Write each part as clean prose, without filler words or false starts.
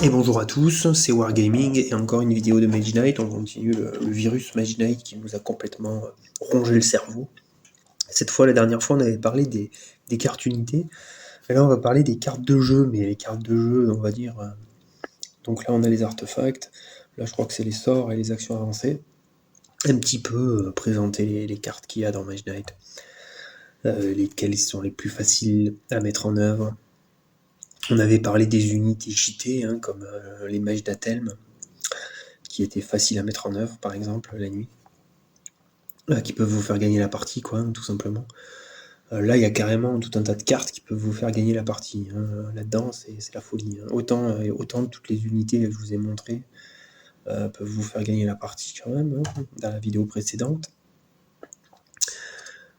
Et bonjour à tous, c'est Wargaming et encore une vidéo de Mage Knight. On continue le virus Mage Knight qui nous a complètement rongé le cerveau. Cette fois, la dernière fois, on avait parlé des cartes unités. Et là, on va parler des cartes de jeu, mais les cartes de jeu, on va dire. Donc là, on a les artefacts. Là, je crois que c'est les sorts et les actions avancées. Un petit peu présenter les cartes qu'il y a dans Mage Knight. Lesquelles sont les plus faciles à mettre en œuvre. On avait parlé des unités cheatées, comme les mages d'Atelm, qui étaient faciles à mettre en œuvre, par exemple, la nuit. Qui peuvent vous faire gagner la partie, quoi, tout simplement. Là, il y a carrément tout un tas de cartes qui peuvent vous faire gagner la partie. Là-dedans, c'est la folie. Autant toutes les unités que je vous ai montrées peuvent vous faire gagner la partie, quand même, dans la vidéo précédente.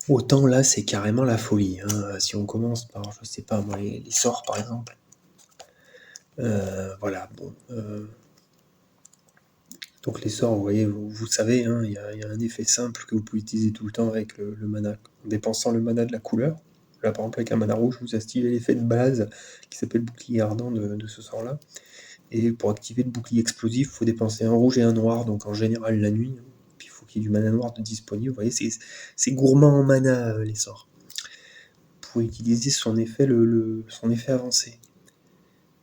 Autant là, c'est carrément la folie. Si on commence par, je sais pas moi, les sorts, par exemple. Voilà, bon. Donc les sorts, vous voyez, vous savez, il y a un effet simple que vous pouvez utiliser tout le temps avec le mana, en dépensant le mana de la couleur. Là, par exemple, avec un mana rouge, vous activez l'effet de base qui s'appelle bouclier ardent de ce sort-là. Et pour activer le bouclier explosif, il faut dépenser un rouge et un noir, donc en général la nuit. Puis il faut qu'il y ait du mana noir de disponible. Vous voyez, c'est gourmand en mana, les sorts. Vous pouvez utiliser son effet, son effet avancé.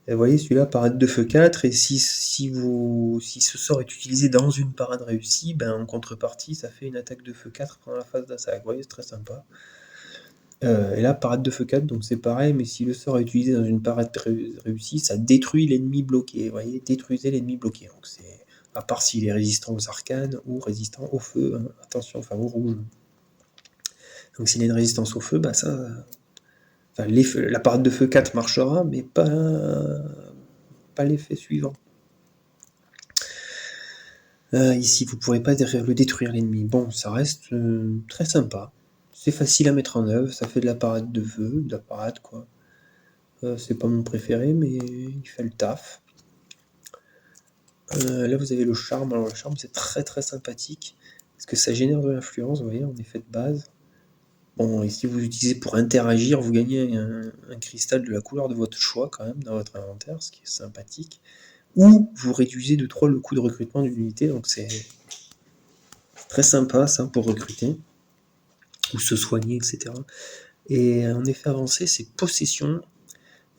Et vous voyez, celui-là, parade de feu 4, et si ce sort est utilisé dans une parade réussie, ben, en contrepartie, ça fait une attaque de feu 4 pendant la phase d'attaque. Vous voyez, c'est très sympa. Et là, parade de feu 4, donc c'est pareil, mais si le sort est utilisé dans une parade réussie, ça détruit l'ennemi bloqué. Vous voyez, détruisez l'ennemi bloqué. Donc c'est, à part s'il est résistant aux arcanes ou résistant au feu, attention, enfin au rouge. Donc s'il a une résistance au feu, bah ça... Enfin, la parade de feu 4 marchera, mais pas l'effet suivant. Ici, vous ne pourrez pas le détruire l'ennemi. Bon, ça reste très sympa. C'est facile à mettre en œuvre, ça fait de la parade de feu, de la parade quoi. C'est pas mon préféré, mais il fait le taf. Là, vous avez le charme. Alors, le charme, c'est très très sympathique, parce que ça génère de l'influence, vous voyez, en effet de base. Bon, et si vous l'utilisez pour interagir, vous gagnez un cristal de la couleur de votre choix, quand même, dans votre inventaire, ce qui est sympathique. Ou vous réduisez de 3 le coût de recrutement d'une unité, donc c'est très sympa, ça, pour recruter, ou se soigner, etc. Et en effet avancé, c'est possession.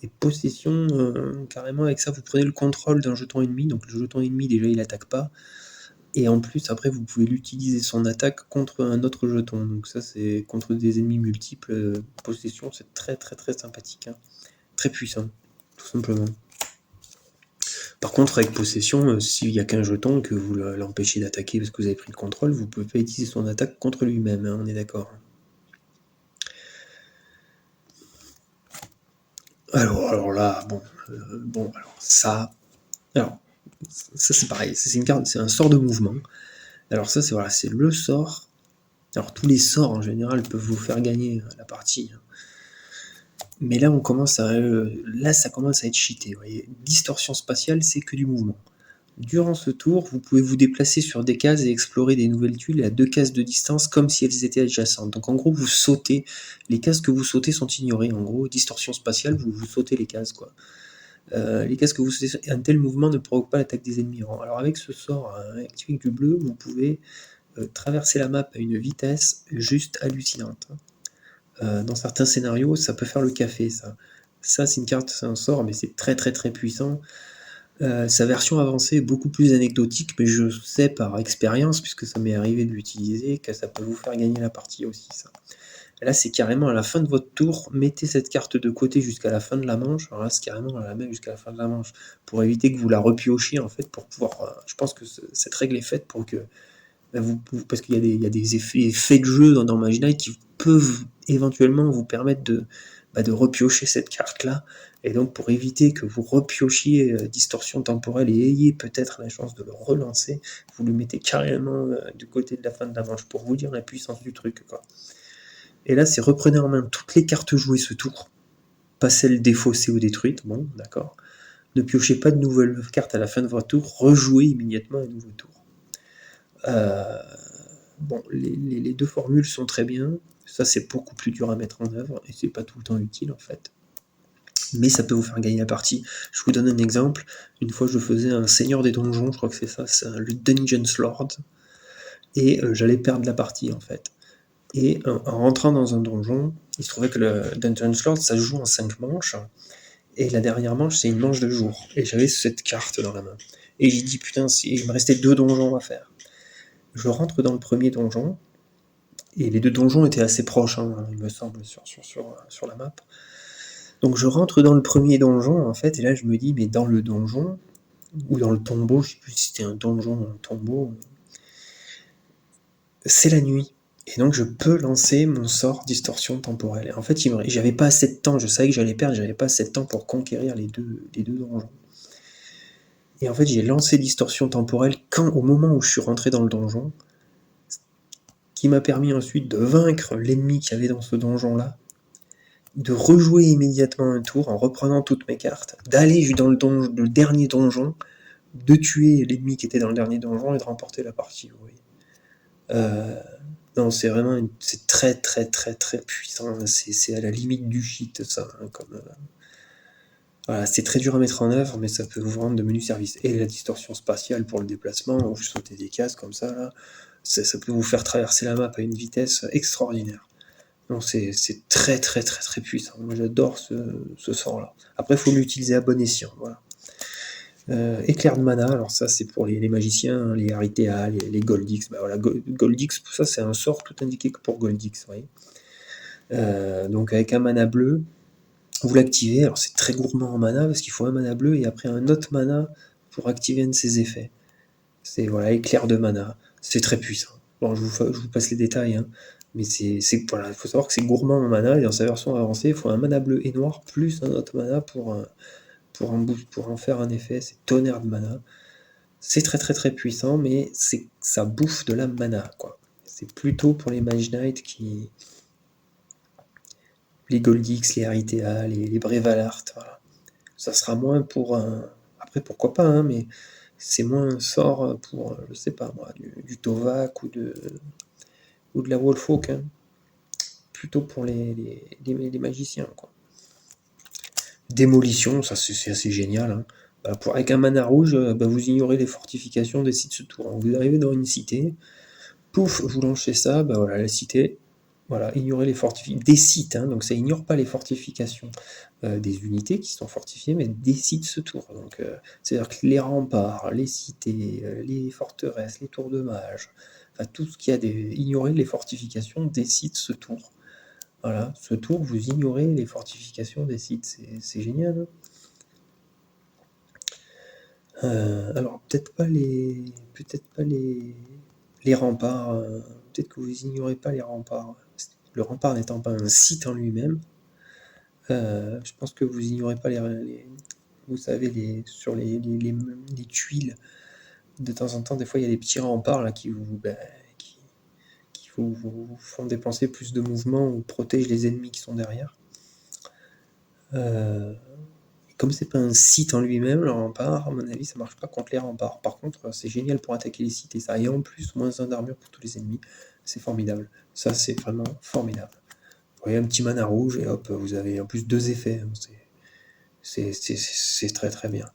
Et possession, carrément, avec ça, vous prenez le contrôle d'un jeton ennemi, donc le jeton ennemi, déjà, il attaque pas. Et en plus, après, vous pouvez l'utiliser son attaque contre un autre jeton. Donc ça, c'est contre des ennemis multiples. Possession, c'est très très très sympathique. Très puissant, tout simplement. Par contre, avec possession, s'il n'y a qu'un jeton que vous l'empêchez d'attaquer parce que vous avez pris le contrôle, vous ne pouvez pas utiliser son attaque contre lui-même, on est d'accord. Alors là, alors ça c'est pareil, c'est une carte, c'est un sort de mouvement. Alors ça, c'est le sort. Alors tous les sorts en général peuvent vous faire gagner la partie. Mais là, ça commence à être cheaté. Vous voyez, distorsion spatiale, c'est que du mouvement. Durant ce tour, vous pouvez vous déplacer sur des cases et explorer des nouvelles tuiles à 2 cases de distance comme si elles étaient adjacentes. Donc en gros, vous sautez, les cases que vous sautez sont ignorées. En gros, distorsion spatiale, vous sautez les cases, quoi. Les cases que vous sautez, un tel mouvement ne provoque pas l'attaque des ennemis. Alors avec ce sort activé avec du bleu, vous pouvez traverser la map à une vitesse juste hallucinante. Dans certains scénarios, ça peut faire le café, ça. Ça, c'est une carte, c'est un sort, mais c'est très très très puissant. Sa version avancée est beaucoup plus anecdotique, mais je sais par expérience, puisque ça m'est arrivé de l'utiliser, que ça peut vous faire gagner la partie aussi, ça. Là, c'est carrément à la fin de votre tour, mettez cette carte de côté jusqu'à la fin de la manche. Alors là, c'est carrément à la même jusqu'à la fin de la manche, pour éviter que vous la repiochiez, en fait, pour pouvoir... je pense que cette règle est faite pour que... parce qu'il y a des effets de jeu dans Mage Knight qui peuvent éventuellement vous permettre de repiocher cette carte-là, et donc pour éviter que vous repiochiez distorsion temporelle et ayez peut-être la chance de le relancer, vous le mettez carrément du côté de la fin de la manche, pour vous dire la puissance du truc, quoi. Et là, c'est reprenez en main toutes les cartes jouées ce tour, pas celles défaussées ou détruites, bon, d'accord. Ne piochez pas de nouvelles cartes à la fin de votre tour, rejouez immédiatement un nouveau tour. Bon, les deux formules sont très bien, ça c'est beaucoup plus dur à mettre en œuvre, et c'est pas tout le temps utile en fait. mais ça peut vous faire gagner la partie. Je vous donne un exemple. Une fois, je faisais un seigneur des donjons, je crois que c'est ça, c'est le Dungeons Lord, et j'allais perdre la partie, en fait. Et en rentrant dans un donjon, il se trouvait que le Dungeons Lord, ça se joue en 5 manches, et la dernière manche, c'est une manche de jour. Et j'avais cette carte dans la main. Et j'ai dit, putain, il me restait 2 donjons à faire. Je rentre dans le premier donjon, et les 2 donjons étaient assez proches, hein, il me semble, sur la map. Donc je rentre dans le premier donjon, en fait, et là je me dis, mais dans le donjon, ou dans le tombeau, je sais plus si c'était un donjon ou un tombeau, c'est la nuit. Et donc je peux lancer mon sort distorsion temporelle. Et en fait, j'avais pas assez de temps, je savais que j'allais perdre, j'avais pas assez de temps pour conquérir les deux donjons. Et en fait, j'ai lancé distorsion temporelle au moment où je suis rentré dans le donjon, qui m'a permis ensuite de vaincre l'ennemi qu'il y avait dans ce donjon-là, de rejouer immédiatement un tour en reprenant toutes mes cartes, d'aller dans le dernier donjon, de tuer l'ennemi qui était dans le dernier donjon et de remporter la partie. Vous voyez. Non, c'est vraiment c'est très très très très puissant. C'est à la limite du shit, ça. Hein, voilà, c'est très dur à mettre en œuvre, mais ça peut vous rendre de menus services. Et la distorsion spatiale pour le déplacement, où vous sautez des cases comme ça, là, ça peut vous faire traverser la map à une vitesse extraordinaire. Non, c'est très très très très puissant. Moi j'adore ce sort-là. Après, il faut l'utiliser à bon escient. Voilà. Éclair de mana, alors ça c'est pour les magiciens, les Aritea, les Goldix. Bah voilà, Goldix, ça c'est un sort tout indiqué que pour Goldix. Vous voyez. Donc avec un mana bleu, vous l'activez. Alors c'est très gourmand en mana parce qu'il faut un mana bleu et après un autre mana pour activer un de ses effets. C'est voilà, éclair de mana. C'est très puissant. Bon, je vous passe les détails, hein. Mais voilà, il faut savoir que c'est gourmand en mana et dans sa version avancée, il faut un mana bleu et noir plus un autre mana pour en faire un effet. C'est tonnerre de mana. C'est très très très puissant, mais ça bouffe de la mana, quoi. C'est plutôt pour les Mage Knight les Goldix, les Aritea, les Brevalart, voilà. Ça sera moins pour un. Après, pourquoi pas, hein, mais c'est moins un sort pour, je sais pas moi, du Tovak ou de la Wolfhawk, hein. Plutôt pour les magiciens, quoi. Démolition, ça c'est assez génial, hein. Avec un mana rouge, vous ignorez les fortifications des sites ce tour. Vous arrivez dans une cité, pouf, vous lancez ça, voilà, la cité, voilà, ignorez les fortifications, des sites, hein, donc ça ignore pas les fortifications des unités qui sont fortifiées, mais des sites ce tour. Donc c'est-à-dire que les remparts, les cités, les forteresses, les tours de mages, enfin tout ce qu'il y a ignorez les fortifications des sites ce tour. Voilà, ce tour, vous ignorez les fortifications des sites, c'est génial. Hein. Alors peut-être pas les remparts. Peut-être que vous ignorez pas les remparts. Le rempart n'étant pas un site en lui-même, je pense que vous ignorez pas vous savez sur les tuiles. De temps en temps, des fois, il y a des petits remparts là qui vous font dépenser plus de mouvement ou protègent les ennemis qui sont derrière. Comme c'est pas un site en lui-même, le rempart, à mon avis, ça marche pas contre les remparts. Par contre, c'est génial pour attaquer les cités, ça. Et en plus, moins 1 d'armure pour tous les ennemis. C'est formidable. Ça, c'est vraiment formidable. Vous voyez, un petit mana rouge, et hop, vous avez en plus 2 effets. C'est très très bien.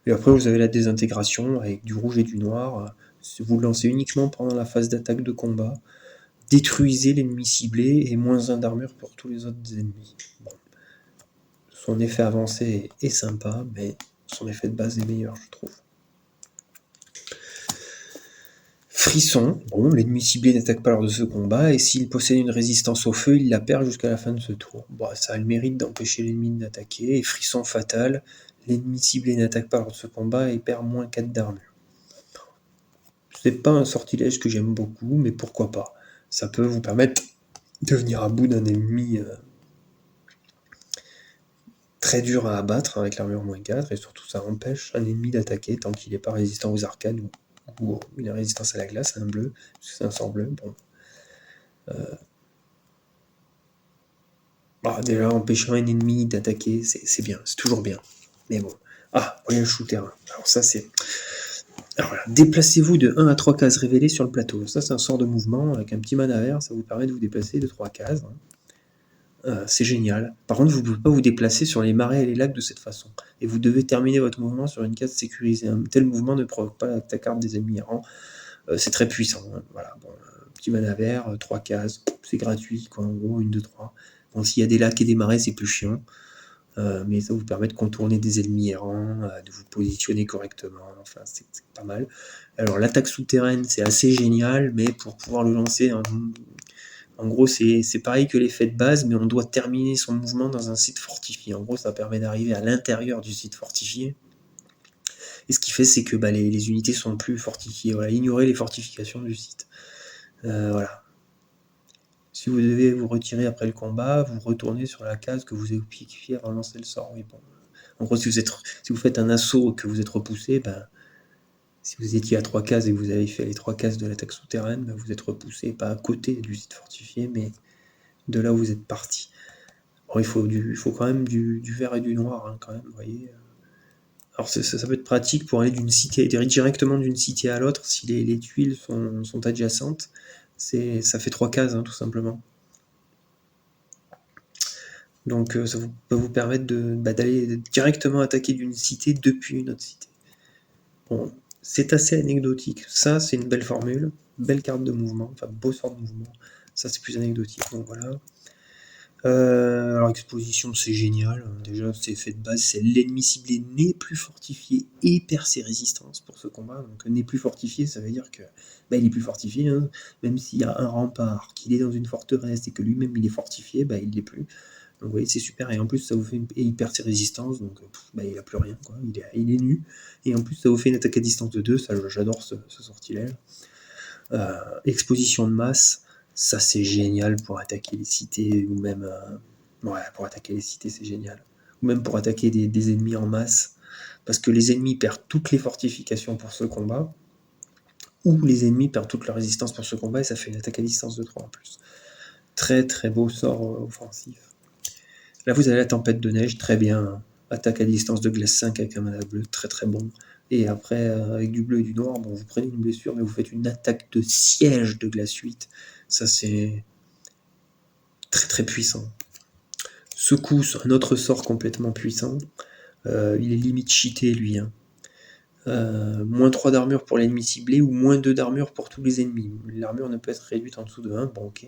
Et après, vous avez la désintégration avec du rouge et du noir. Vous le lancez uniquement pendant la phase d'attaque de combat. Détruisez l'ennemi ciblé et moins 1 d'armure pour tous les autres ennemis. Bon. Son effet avancé est sympa, mais son effet de base est meilleur, je trouve. Frisson, bon, l'ennemi ciblé n'attaque pas lors de ce combat, et s'il possède une résistance au feu, il la perd jusqu'à la fin de ce tour. Bon, ça a le mérite d'empêcher l'ennemi d'attaquer, et frisson fatal, l'ennemi ciblé n'attaque pas lors de ce combat et perd moins 4 d'armure. C'est pas un sortilège que j'aime beaucoup, mais pourquoi pas. Ça peut vous permettre de venir à bout d'un ennemi très dur à abattre avec l'armure -4, et surtout ça empêche un ennemi d'attaquer tant qu'il n'est pas résistant aux arcanes ou il a résistance à la glace, un bleu, parce que c'est un sort bleu. Bon. Déjà, empêcher un ennemi d'attaquer, c'est bien, c'est toujours bien. Mais bon. Voyage souterrain. Alors ça, c'est... Alors voilà, déplacez-vous de 1 à 3 cases révélées sur le plateau. Ça, c'est un sort de mouvement avec un petit mana vert, ça vous permet de vous déplacer de 3 cases. C'est génial. Par contre, vous ne pouvez pas vous déplacer sur les marais et les lacs de cette façon. Et vous devez terminer votre mouvement sur une case sécurisée. Un tel mouvement ne provoque pas la carte des ennemis errants. C'est très puissant. Hein. Voilà, bon, petit mana vert, 3 cases, c'est gratuit, quoi, en gros, 1, 2, 3. Bon, s'il y a des lacs et des marais, c'est plus chiant. Mais ça vous permet de contourner des ennemis errants, de vous positionner correctement, enfin c'est pas mal. Alors l'attaque souterraine c'est assez génial, mais pour pouvoir le lancer, en gros c'est pareil que l'effet de base, mais on doit terminer son mouvement dans un site fortifié. En gros ça permet d'arriver à l'intérieur du site fortifié. Et ce qui fait c'est que les unités sont plus fortifiées. Voilà, ignorez les fortifications du site. Voilà. Si vous devez vous retirer après le combat, vous retournez sur la case que vous avez piqué avant de lancer le sort. Oui, bon. En gros, si vous faites un assaut et que vous êtes repoussé, si vous étiez à 3 cases et que vous avez fait les 3 cases de l'attaque souterraine, vous êtes repoussé, pas à côté du site fortifié, mais de là où vous êtes parti. Alors, il faut quand même du vert et du noir, hein, quand même, vous voyez. Alors ça peut être pratique pour aller directement d'une cité à l'autre si les tuiles sont adjacentes. Ça fait 3 cases, hein, tout simplement. Donc ça peut vous permettre d'aller directement attaquer d'une cité depuis une autre cité. Bon, c'est assez anecdotique. Ça, c'est une belle formule, belle carte de mouvement, enfin beau sort de mouvement. Ça, c'est plus anecdotique, donc voilà. Alors exposition, c'est génial. Déjà, c'est fait de base, c'est l'ennemi ciblé n'est plus fortifié et perd ses résistances pour ce combat. Donc n'est plus fortifié, ça veut dire que il est plus fortifié, hein. Même s'il y a un rempart, qu'il est dans une forteresse et que lui-même il est fortifié, il l'est plus. Donc vous voyez, c'est super. Et en plus, ça vous fait et il perd ses résistances, donc il a plus rien, quoi. Il est nu. Et en plus, ça vous fait une attaque à distance de 2. Ça, j'adore ce sortilège. Exposition de masse, ça c'est génial pour attaquer les cités, ou même pour attaquer les cités, c'est génial. Ou même pour attaquer des ennemis en masse, parce que les ennemis perdent toutes les fortifications pour ce combat, ou les ennemis perdent toute leur résistance pour ce combat, et ça fait une attaque à distance de 3 en plus. Très très beau sort offensif. Là, vous avez la tempête de neige, très bien. Attaque à distance de glace 5 avec un mana bleu, très très bon. Et après, avec du bleu et du noir, vous prenez une blessure, mais vous faites une attaque de siège de glace 8. Ça, c'est très très puissant. Secousse, un autre sort complètement puissant. Il est limite cheaté, lui. Hein. Moins 3 d'armure pour l'ennemi ciblé ou moins 2 d'armure pour tous les ennemis. L'armure ne peut être réduite en dessous de 1, bon ok.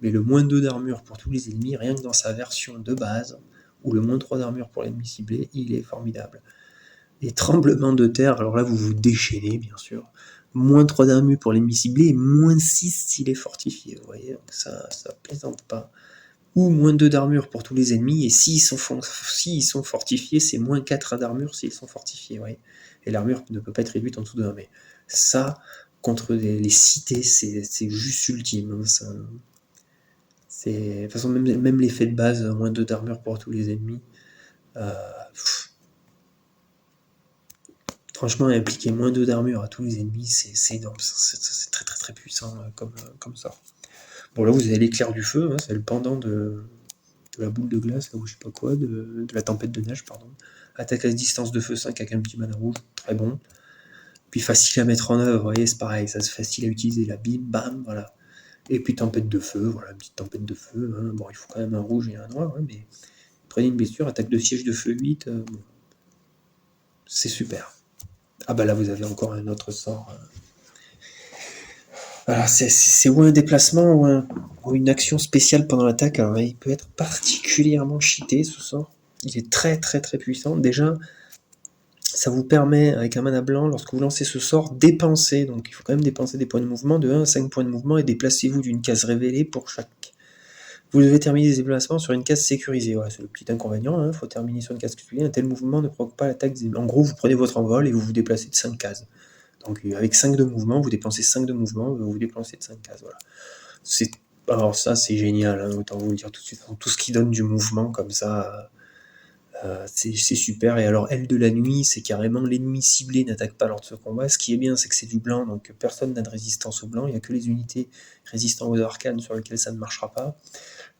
Mais le moins 2 d'armure pour tous les ennemis, rien que dans sa version de base, ou le moins 3 d'armure pour l'ennemi ciblé, il est formidable. Et tremblement de terre, alors là vous vous déchaînez bien sûr. Moins 3 d'armure pour l'ennemi ciblé et moins 6 s'il est fortifié. Vous voyez, donc ça plaisante pas. Ou moins 2 d'armure pour tous les ennemis, et s'ils sont fortifiés, c'est moins 4 d'armure s'ils sont fortifiés. Vous voyez. Et l'armure ne peut pas être réduite en dessous de 1. Mais ça, contre les cités, c'est juste ultime. Hein, ça. De toute façon, même l'effet de base, moins 2 d'armure pour tous les ennemis. Franchement, impliquer moins 2 d'armure à tous les ennemis, c'est énorme. C'est très très très puissant comme ça. Bon, là, vous avez l'éclair du feu, hein, c'est le pendant de la boule de glace, là, ou je sais pas quoi, de la tempête de neige, pardon. Attaque à distance de feu 5 avec un petit mana rouge, très bon. Puis facile à mettre en œuvre, vous voyez, c'est pareil, ça c'est facile à utiliser, là, bim, bam, voilà. Et puis tempête de feu, voilà, une petite tempête de feu. Hein. Bon, il faut quand même un rouge et un noir, hein, mais prenez une blessure, attaque de siège de feu 8, bon. C'est super. Ah là, vous avez encore un autre sort. Voilà, c'est ou un déplacement ou une action spéciale pendant l'attaque. Alors, il peut être particulièrement cheaté, ce sort. Il est très très très puissant. Déjà, ça vous permet, avec un mana blanc, lorsque vous lancez ce sort, dépenser. Donc il faut quand même dépenser des points de mouvement, de 1 à 5 points de mouvement, et déplacez-vous d'une case révélée pour chaque. Vous devez terminer des déplacements sur une case sécurisée. Voilà, c'est le petit inconvénient, il faut terminer sur une case sécurisée. Un tel mouvement ne provoque pas l'attaque. En gros, vous prenez votre envol et vous vous déplacez de 5 cases. Donc avec 5 de mouvement, vous dépensez 5 de mouvement, vous vous déplacez de 5 cases. Voilà. Alors ça, c'est génial, hein, autant vous le dire tout de suite. Tout ce qui donne du mouvement comme ça, c'est super. Et alors, aile de la nuit, c'est carrément l'ennemi ciblé n'attaque pas lors de ce combat. Ce qui est bien, c'est que c'est du blanc, donc personne n'a de résistance au blanc. Il n'y a que les unités résistant aux arcanes sur lesquelles ça ne marchera pas.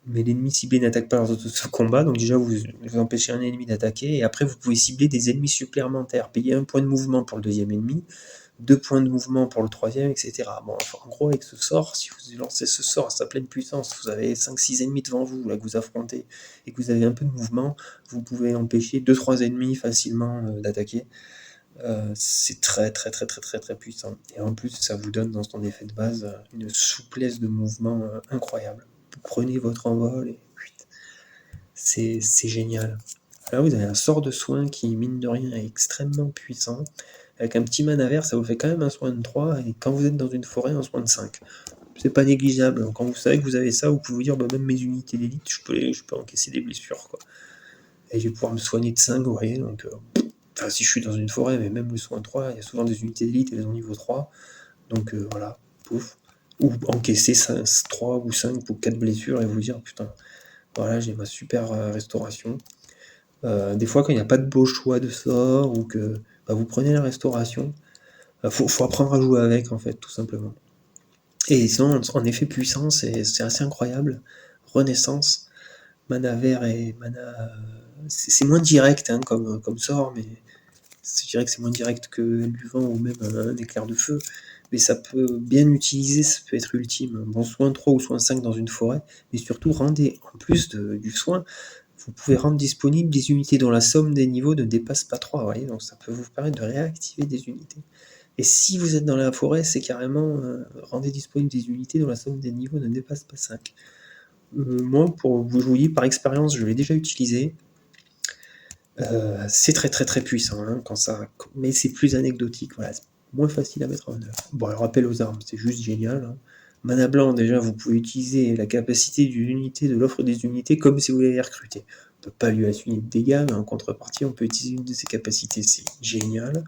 mais l'ennemi ciblé n'attaque pas lors de ce combat, donc déjà vous empêchez un ennemi d'attaquer, et après vous pouvez cibler des ennemis supplémentaires, payer 1 point de mouvement pour le deuxième ennemi, 2 points de mouvement pour le troisième, etc. Bon, enfin, en gros, avec ce sort, si vous lancez ce sort à sa pleine puissance, vous avez 5-6 ennemis devant vous, là, que vous affrontez, et que vous avez un peu de mouvement, vous pouvez empêcher 2-3 ennemis facilement d'attaquer. C'est très très très très très très puissant. Et en plus, ça vous donne dans son effet de base une souplesse de mouvement incroyable. Vous prenez votre envol et c'est génial. Là, vous avez un sort de soin qui, mine de rien, est extrêmement puissant. Avec un petit mana vert, ça vous fait quand même un soin de 3, et quand vous êtes dans une forêt, un soin de 5. C'est pas négligeable. Quand vous savez que vous avez ça, vous pouvez vous dire, bah, même mes unités d'élite, je peux encaisser des blessures, quoi. Et je vais pouvoir me soigner de 5, vous voyez, donc... Enfin, si je suis dans une forêt, mais même le soin 3, il y a souvent des unités d'élite, elles ont niveau 3. Donc voilà, pouf. Ou encaisser 3 ou 5 ou 4 blessures et vous dire, putain, voilà, j'ai ma super restauration. Des fois, quand il n'y a pas de beau choix de sort, ou que bah, vous prenez la restauration, faut apprendre à jouer avec, en fait, tout simplement. Et sinon, en effet, puissance, c'est assez incroyable. Renaissance, mana vert et mana... c'est moins direct hein, comme sort, mais je dirais que c'est moins direct que du vent ou même un éclair de feu, mais ça peut bien utiliser, ça peut être ultime. Bon, soin 3 ou soin 5 dans une forêt, mais surtout rendez, en plus du soin, vous pouvez rendre disponible des unités dont la somme des niveaux ne dépasse pas 3, vous voyez, donc ça peut vous permettre de réactiver des unités. Et si vous êtes dans la forêt, c'est carrément rendez disponible des unités dont la somme des niveaux ne dépasse pas 5. Moi, pour vous jouer, par expérience, je l'ai déjà utilisé. C'est très très très puissant hein, quand ça, mais c'est plus anecdotique, voilà, c'est moins facile à mettre en œuvre. Bon, le rappel aux armes, c'est juste génial. Hein. Mana blanc, déjà, vous pouvez utiliser la capacité d'une unité, de l'offre des unités, comme si vous l'avez recruté. On peut pas lui assumer de dégâts, mais en contrepartie, on peut utiliser une de ses capacités, c'est génial.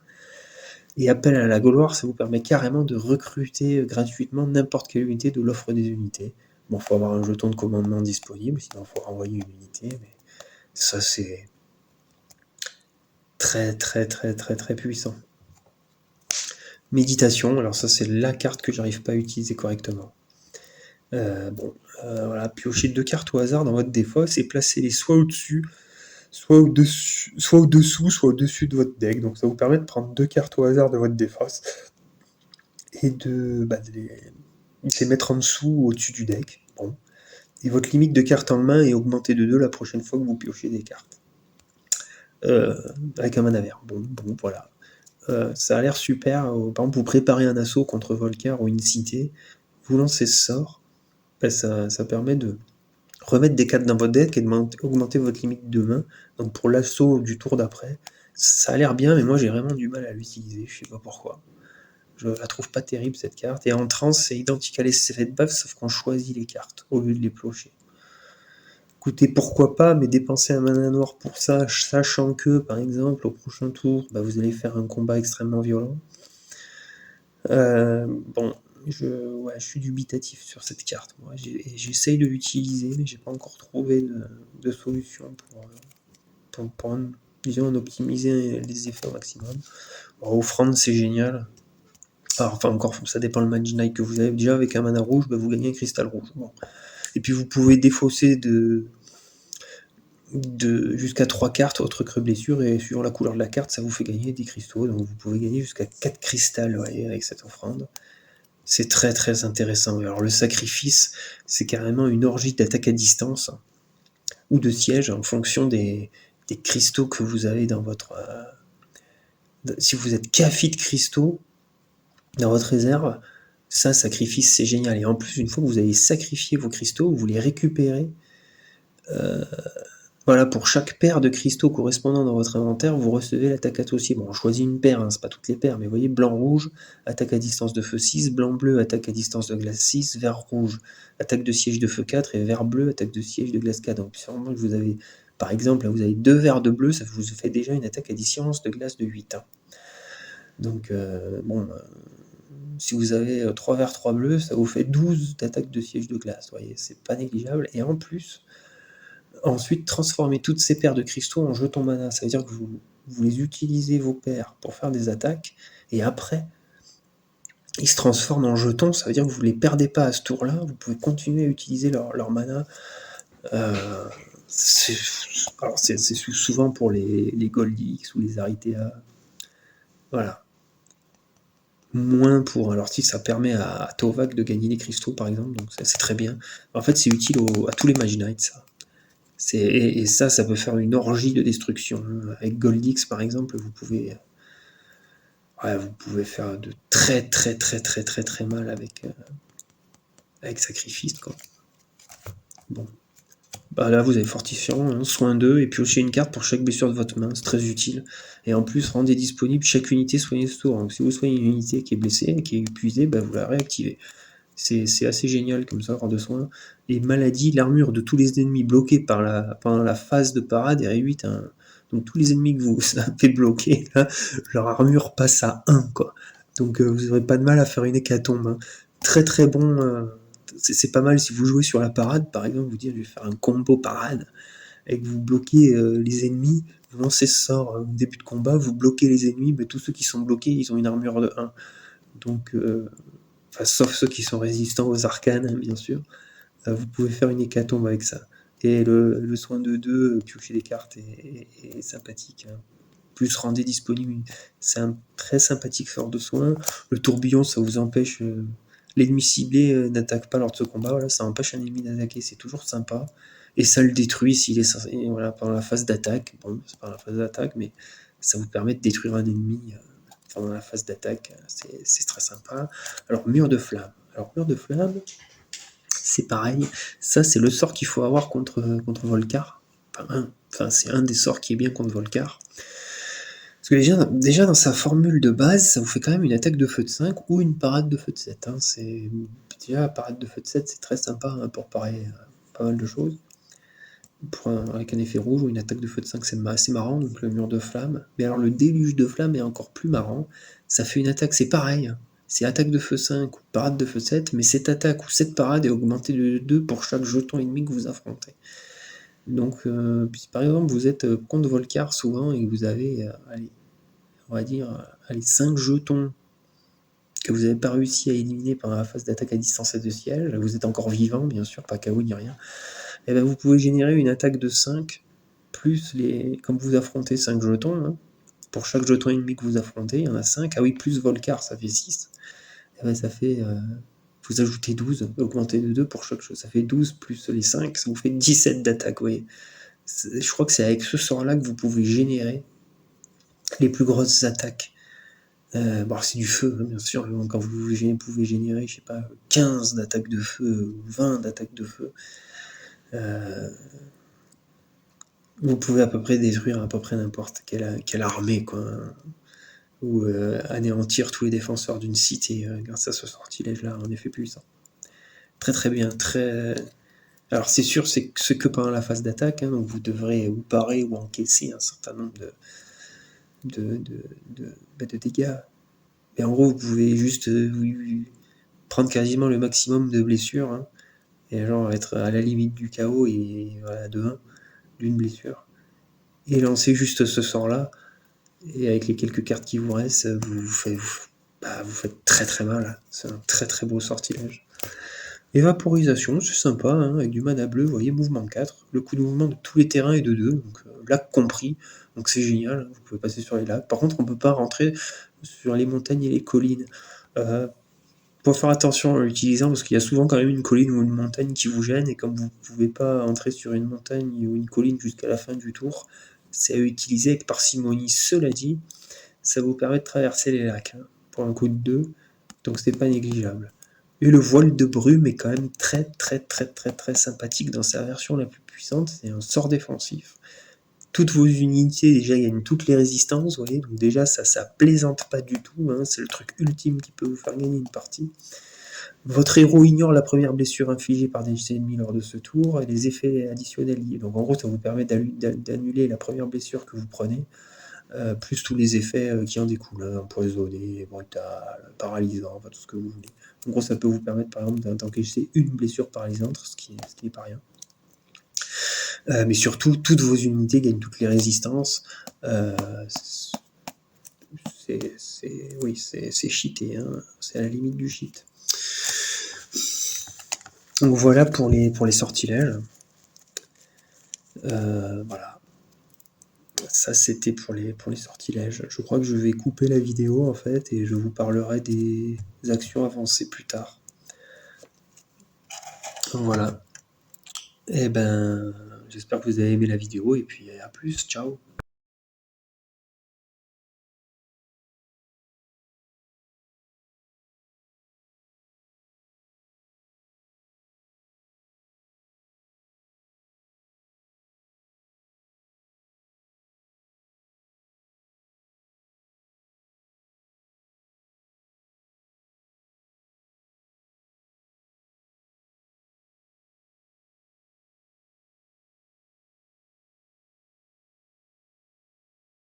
Et appel à la gloire, ça vous permet carrément de recruter gratuitement n'importe quelle unité de l'offre des unités. Bon, faut avoir un jeton de commandement disponible, sinon il faut renvoyer une unité, mais ça c'est très très très très très puissant. Méditation, alors ça c'est la carte que j'arrive pas à utiliser correctement. Voilà, piochez 2 cartes au hasard dans votre défausse et placez-les soit au-dessus, soit au-dessus, soit au-dessus de votre deck. Donc ça vous permet de prendre 2 cartes au hasard de votre défausse et de les mettre en dessous ou au-dessus du deck. Bon. Et votre limite de cartes en main est augmentée de 2 la prochaine fois que vous piochez des cartes. Avec un mana vert. Bon, voilà. Ça a l'air super. Par exemple, vous préparez un assaut contre Volcar ou une cité, vous lancez ce sort, ben ça permet de remettre des cartes dans votre deck et d'augmenter votre limite de main. Donc pour l'assaut du tour d'après, ça a l'air bien, mais moi j'ai vraiment du mal à l'utiliser, je sais pas pourquoi. Je la trouve pas terrible cette carte. Et en trans, c'est identique à l'effet de buff, sauf qu'on choisit les cartes au lieu de les piocher. Écoutez, pourquoi pas, mais dépenser un mana noir pour ça, sachant que, par exemple, au prochain tour, bah, vous allez faire un combat extrêmement violent. Bon, je suis dubitatif sur cette carte. Moi, j'essaye de l'utiliser, mais j'ai pas encore trouvé de solution pour disons, optimiser les effets au maximum. Bon, offrande, c'est génial. Alors, enfin, encore, ça dépend le Mage Knight que vous avez. Déjà, avec un mana rouge, bah, vous gagnez un cristal rouge. Bon. Et puis, vous pouvez défausser jusqu'à 3 cartes autre que blessure, et suivant la couleur de la carte, ça vous fait gagner des cristaux. Donc, vous pouvez gagner jusqu'à 4 cristals avec cette offrande. C'est très très intéressant. Alors, le sacrifice, c'est carrément une orgie d'attaque à distance ou de siège en fonction des cristaux que vous avez dans votre... si vous êtes café de cristaux dans votre réserve, ça, sacrifice, c'est génial. Et en plus, une fois que vous avez sacrifié vos cristaux, vous les récupérez. Voilà, pour chaque paire de cristaux correspondant dans votre inventaire, vous recevez l'attaque associée. Bon, on choisit une paire, hein, c'est pas toutes les paires, mais vous voyez, blanc-rouge, attaque à distance de feu 6, blanc-bleu, attaque à distance de glace 6, vert-rouge, attaque de siège de feu 4, et vert-bleu, attaque de siège de glace 4. Donc, sûrement que vous avez, par exemple, là, vous avez 2 verts de bleu, ça vous fait déjà une attaque à distance de glace de 8. Hein. Donc, si vous avez 3 verts, 3 bleus, ça vous fait 12 d'attaque de siège de glace. Vous voyez, c'est pas négligeable. Et en plus, ensuite, transformer toutes ces paires de cristaux en jetons mana. Ça veut dire que vous les utilisez, vos paires, pour faire des attaques, et après, ils se transforment en jetons. Ça veut dire que vous ne les perdez pas à ce tour-là. Vous pouvez continuer à utiliser leur mana C'est alors c'est souvent pour les Gold X ou les Aritea. Voilà. Moins pour. Alors si ça permet à Tovak de gagner des cristaux par exemple, donc ça c'est très bien. En fait c'est utile à tous les Magi Knights ça. Et ça peut faire une orgie de destruction. Avec Gold X par exemple, vous pouvez faire de très mal avec sacrifice quoi. Bon. Bah là, vous avez fortifiant, hein, soin 2, et piochez une carte pour chaque blessure de votre main, c'est très utile. Et en plus, rendez disponible chaque unité soignée ce tour. Donc si vous soignez une unité qui est blessée, qui est épuisée, bah, vous la réactivez. C'est assez génial comme ça, hors de soin. Et maladie, l'armure de tous les ennemis bloqués pendant la phase de parade est réduite à 1. Donc tous les ennemis que vous avez bloqués, là, leur armure passe à 1, quoi. Donc vous n'aurez pas de mal à faire une hécatombe. Hein. Très bon. C'est pas mal si vous jouez sur la parade, par exemple, vous dire je vais faire un combo parade, et que vous bloquez les ennemis, vous lancez ce sort au début de combat, vous bloquez les ennemis, mais tous ceux qui sont bloqués, ils ont une armure de 1. Donc, sauf ceux qui sont résistants aux arcanes, hein, bien sûr, vous pouvez faire une hécatombe avec ça. Et le soin de 2, piocher des cartes est sympathique. Hein. Plus rendez disponible, c'est un très sympathique sort de soin. Le tourbillon, ça vous empêche... l'ennemi ciblé n'attaque pas lors de ce combat, voilà, ça empêche un ennemi d'attaquer, c'est toujours sympa. Et ça le détruit s'il est voilà, pendant la phase d'attaque. Bon, c'est pas la phase d'attaque, mais ça vous permet de détruire un ennemi pendant la phase d'attaque, c'est très sympa. Alors, mur de flamme. Alors, mur de flamme, c'est pareil. Ça, c'est le sort qu'il faut avoir contre Volcar. Enfin, c'est un des sorts qui est bien contre Volcar. Parce que déjà, dans sa formule de base, ça vous fait quand même une attaque de feu de 5 ou une parade de feu de 7. Hein. Déjà, la parade de feu de 7, c'est très sympa hein, pour parer pas mal de choses. Avec un effet rouge ou une attaque de feu de 5, c'est assez marrant, donc le mur de flamme. Mais alors le déluge de flamme est encore plus marrant. Ça fait une attaque, c'est pareil. Hein. C'est attaque de feu 5 ou parade de feu 7, mais cette attaque ou cette parade est augmentée de 2 pour chaque jeton ennemi que vous affrontez. Donc, si par exemple vous êtes contre Volcar souvent et que vous avez, on va dire, 5 jetons que vous n'avez pas réussi à éliminer pendant la phase d'attaque à distance et de siège, vous êtes encore vivant, bien sûr, pas KO ni rien, et ben vous pouvez générer une attaque de 5, plus comme vous affrontez 5 jetons, hein, pour chaque jeton ennemi que vous affrontez, il y en a 5, ah oui, plus Volcar, ça fait 6, et ben ça fait, vous ajoutez 12, augmentez de 2 pour chaque chose, ça fait 12 plus les 5, ça vous fait 17 d'attaque, vous voyez. Je crois que c'est avec ce sort-là que vous pouvez générer les plus grosses attaques. Bon, c'est du feu, hein, bien sûr. Quand vous pouvez générer, je sais pas, 15 d'attaques de feu ou 20 d'attaques de feu, vous pouvez à peu près détruire à peu près n'importe quelle armée, quoi. Hein, ou anéantir tous les défenseurs d'une cité grâce à ce sortilège-là, en effet puissant. Très bien. Alors c'est sûr, c'est que pendant la phase d'attaque, hein, donc vous devrez ou parer ou encaisser un certain nombre de dégâts. Et en gros, vous pouvez juste prendre quasiment le maximum de blessures, hein, et genre être à la limite du KO et voilà, de 1, d'une blessure. Et lancer juste ce sort-là, et avec les quelques cartes qui vous restent, vous faites très mal. C'est un très beau sortilège. Évaporisation, c'est sympa, hein, avec du mana bleu, vous voyez, mouvement 4. Le coup de mouvement de tous les terrains est de 2, donc lac compris, donc c'est génial, hein, vous pouvez passer sur les lacs. Par contre, on ne peut pas rentrer sur les montagnes et les collines. Faut faire attention en l'utilisant, parce qu'il y a souvent quand même une colline ou une montagne qui vous gêne, et comme vous ne pouvez pas entrer sur une montagne ou une colline jusqu'à la fin du tour, c'est à utiliser avec parcimonie. Cela dit, ça vous permet de traverser les lacs, hein, pour un coup de 2, donc c'est pas négligeable. Et le voile de brume est quand même très sympathique dans sa version la plus puissante, c'est un sort défensif. Toutes vos unités déjà gagnent toutes les résistances, vous voyez, donc déjà ça plaisante pas du tout, hein, c'est le truc ultime qui peut vous faire gagner une partie. Votre héros ignore la première blessure infligée par des ennemis lors de ce tour et les effets additionnels liés. Donc en gros, ça vous permet d'annuler la première blessure que vous prenez, plus tous les effets qui en découlent, hein, empoisonné, brutal, paralysant, enfin tout ce que vous voulez. En gros, ça peut vous permettre par exemple d'encaisser une blessure paralysante, ce qui n'est pas rien. Mais surtout, toutes vos unités gagnent toutes les résistances. C'est cheaté, hein, c'est à la limite du cheat. Donc voilà pour les sortilèges. Voilà. Ça, c'était pour les sortilèges. Je crois que je vais couper la vidéo, en fait, et je vous parlerai des actions avancées plus tard. Voilà. Eh ben, j'espère que vous avez aimé la vidéo, et puis à plus, ciao!